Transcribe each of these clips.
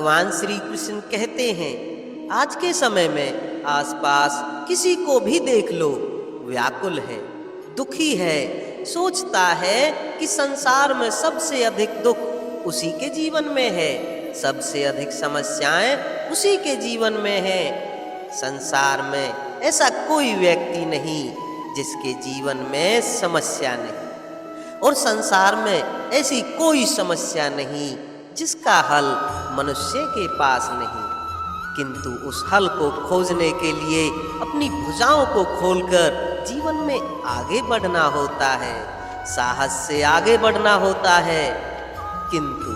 भगवान श्री कृष्ण कहते हैं, आज के समय में आसपास किसी को भी देख लो, व्याकुल है, दुखी है, सोचता है कि संसार में सबसे अधिक दुख उसी के जीवन में है, सबसे अधिक समस्याएं उसी के जीवन में है। संसार में ऐसा कोई व्यक्ति नहीं जिसके जीवन में समस्या नहीं, और संसार में ऐसी कोई समस्या नहीं जिसका हल मनुष्य के पास नहीं। किंतु उस हल को खोजने के लिए अपनी भुजाओं को खोलकर जीवन में आगे बढ़ना होता है, साहस से आगे बढ़ना होता है। किंतु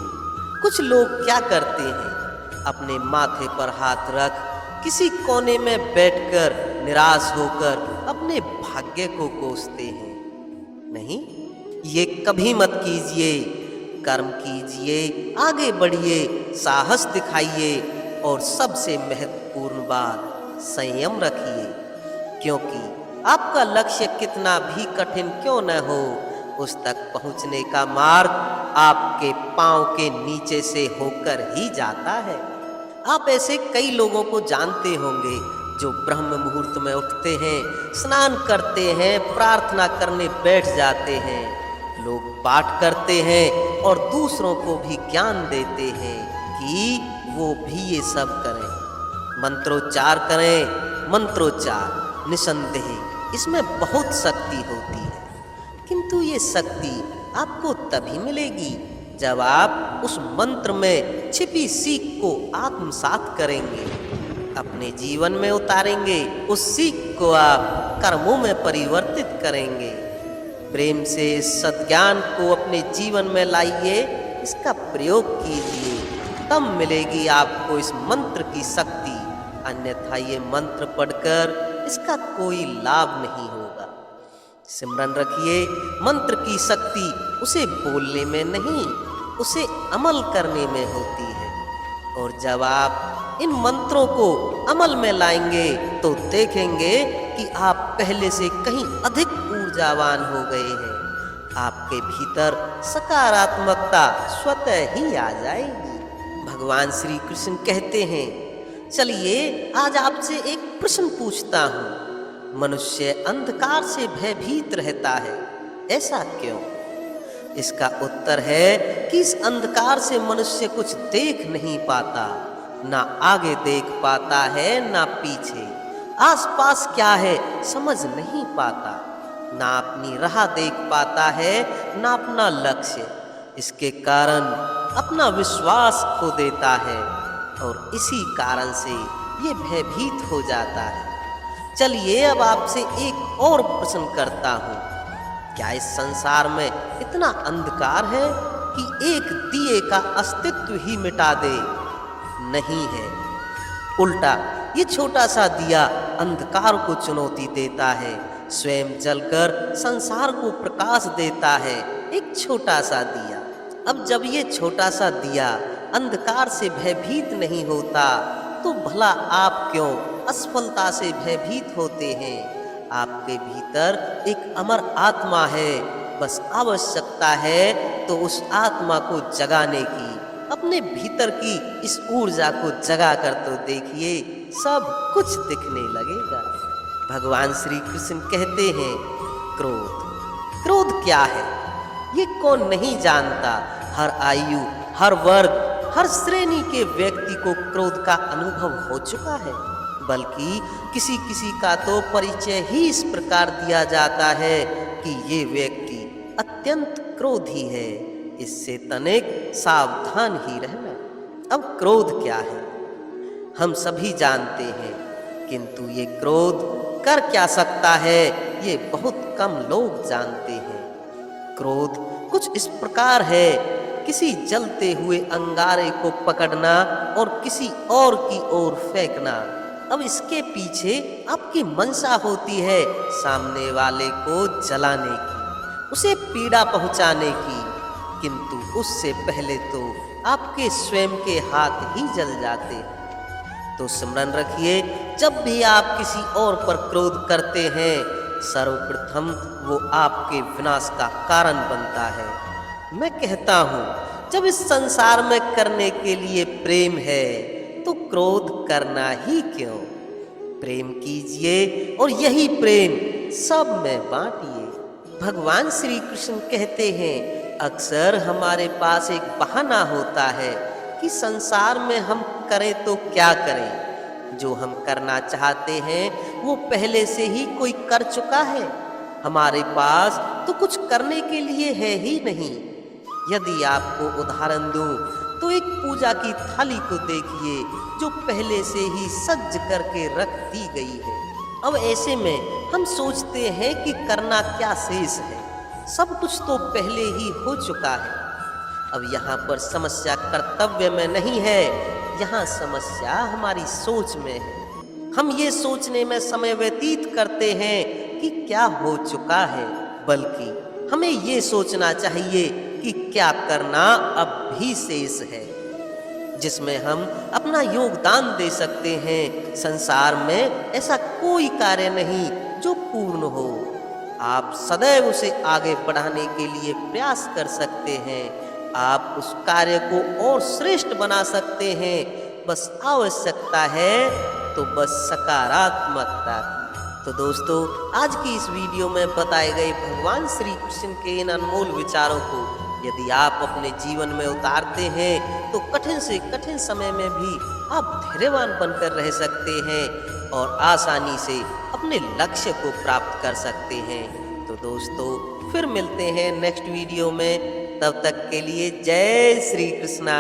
कुछ लोग क्या करते हैं, अपने माथे पर हाथ रख किसी कोने में बैठकर निराश होकर अपने भाग्य को कोसते हैं। नहीं, ये कभी मत कीजिए। कर्म कीजिए, आगे बढ़िए, साहस दिखाइए, और सबसे महत्वपूर्ण बात, संयम रखिए। क्योंकि आपका लक्ष्य कितना भी कठिन क्यों न हो, उस तक पहुंचने का मार्ग आपके पांव के नीचे से होकर ही जाता है। आप ऐसे कई लोगों को जानते होंगे जो ब्रह्म मुहूर्त में उठते हैं, स्नान करते हैं, प्रार्थना करने बैठ जाते हैं, लोग पाठ करते हैं और दूसरों को भी ज्ञान देते हैं कि वो भी ये सब करें, मंत्रोच्चार करें। मंत्रोच्चार निसंदेह इसमें बहुत शक्ति होती है, किंतु ये शक्ति आपको तभी मिलेगी जब आप उस मंत्र में छिपी सीख को आत्मसात करेंगे, अपने जीवन में उतारेंगे। उस सीख को आप कर्मों में परिवर्तित करेंगे। प्रेम से सद्ज्ञान को अपने जीवन में लाइए, इसका प्रयोग कीजिए, तब मिलेगी आपको इस मंत्र की शक्ति। अन्यथा ये मंत्र पढ़कर इसका कोई लाभ नहीं होगा। सिमरन रखिए, मंत्र की शक्ति उसे बोलने में नहीं, उसे अमल करने में होती है। और जब आप इन मंत्रों को अमल में लाएंगे तो देखेंगे कि आप पहले से कहीं अधिक ऊर्जावान हो गए हैं। आपके भीतर सकारात्मकता स्वतः ही आ जाएगी। भगवान श्री कृष्ण कहते हैं, चलिए आज आपसे एक प्रश्न पूछता हूँ। मनुष्य अंधकार से भयभीत रहता है, ऐसा क्यों? इसका उत्तर है कि इस अंधकार से मनुष्य कुछ देख नहीं पाता, ना आगे देख पाता है ना पीछे, आसपास क्या है समझ नहीं पाता, ना अपनी राह देख पाता है ना अपना लक्ष्य। इसके कारण अपना विश्वास खो देता है और इसी कारण से ये भयभीत हो जाता है। चलिए अब आपसे एक और प्रश्न करता हूँ, क्या इस संसार में इतना अंधकार है कि एक दिए का अस्तित्व ही मिटा दे? नहीं है, उल्टा ये छोटा सा दिया अंधकार को चुनौती देता है, स्वयं जलकर संसार को प्रकाश देता है। एक छोटा सा दिया। अब जब ये छोटा सा दिया अंधकार से भयभीत नहीं होता तो भला आप क्यों असफलता से भयभीत होते हैं? आपके भीतर एक अमर आत्मा है, बस आवश्यकता है तो उस आत्मा को जगाने की। अपने भीतर की इस ऊर्जा को जगा कर तो देखिए, सब कुछ दिखने लगेगा। भगवान श्री कृष्ण कहते हैं, क्रोध। क्रोध क्या है ये कौन नहीं जानता? हर आयु, हर वर्ग, हर श्रेणी के व्यक्ति को क्रोध का अनुभव हो चुका है। बल्कि किसी किसी का तो परिचय ही इस प्रकार दिया जाता है कि ये व्यक्ति अत्यंत क्रोधी है, इससे तनिक सावधान ही रहना। अब क्रोध क्या है हम सभी जानते हैं, किंतु ये क्रोध कर क्या सकता है ये बहुत कम लोग जानते हैं। क्रोध कुछ इस प्रकार है, किसी जलते हुए अंगारे को पकड़ना और किसी और की ओर फेंकना। अब इसके पीछे आपकी मंशा होती है सामने वाले को जलाने की, उसे पीड़ा पहुंचाने की, किंतु उससे पहले तो आपके स्वयं के हाथ ही जल जाते हैं। तो स्मरण रखिए, जब भी आप किसी और पर क्रोध करते हैं, सर्वप्रथम वो आपके विनाश का कारण बनता है। मैं कहता हूँ, जब इस संसार में करने के लिए प्रेम है तो क्रोध करना ही क्यों। प्रेम कीजिए और यही प्रेम सब में बांटिए। भगवान श्री कृष्ण कहते हैं, अक्सर हमारे पास एक बहाना होता है कि संसार में हम करें तो क्या करें। जो हम करना चाहते हैं वो पहले से ही कोई कर चुका है। हमारे पास तो कुछ करने के लिए है ही नहीं। यदि आपको उदाहरण दूं तो एक पूजा की थाली को देखिए जो पहले से ही सज करके रख दी गई है। अब ऐसे में हम सोचते हैं कि करना क्या शेष है, सब कुछ तो पहले ही हो चुका है। अब यहाँ पर समस्या कर्तव्य में नहीं है, यहाँ समस्या हमारी सोच में है। हम ये सोचने में समय व्यतीत करते हैं कि क्या हो चुका है, बल्कि हमें ये सोचना चाहिए कि क्या करना अब भी शेष है, जिसमें हम अपना योगदान दे सकते हैं। संसार में ऐसा कोई कार्य नहीं जो पूर्ण हो। आप सदैव उसे आगे बढ़ाने के लिए प्रयास कर सकते हैं। आप उस कार्य को और श्रेष्ठ बना सकते हैं। बस आवश्यकता है तो बस सकारात्मकता की। तो दोस्तों, आज की इस वीडियो में बताए गए भगवान श्री कृष्ण के इन अनमोल विचारों को यदि आप अपने जीवन में उतारते हैं तो कठिन से कठिन समय में भी आप धैर्यवान बनकर रह सकते हैं और आसानी से अपने लक्ष्य को प्राप्त कर सकते हैं। तो दोस्तों, फिर मिलते हैं नेक्स्ट वीडियो में। तब तक के लिए जय श्री कृष्णा।